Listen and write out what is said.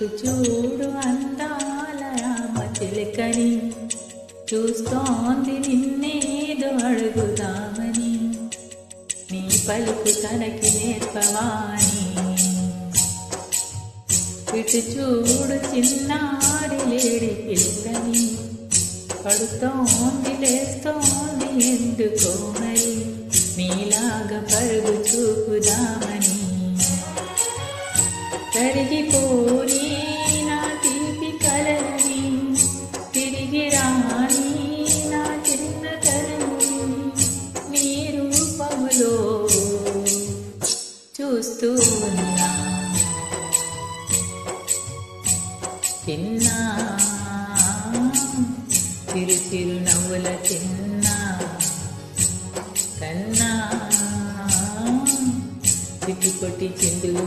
ఇటు చూడు అందాల రామచిలకని, చూస్తోంది నిన్నేదో అడుగుదామని, నీ పలుకు తనకి నేర్పవాని. ఇటు చూడు చిన్నారి లేడి పిల్లని, పడుతోంది లేస్తోంది ఎందుకో మరి, నీలాగా పరుగు చూపుదామని. కరిగిపోని నా తీపి కలలని, తిరిగి రాని నా చిన్నతనని, నీ రూపములో చూస్తూ ఉన్నా. చిన్నా చిరు చిరు నవ్వుల చిన్నా కన్నా, చిట్టుకొట్టి చిందులు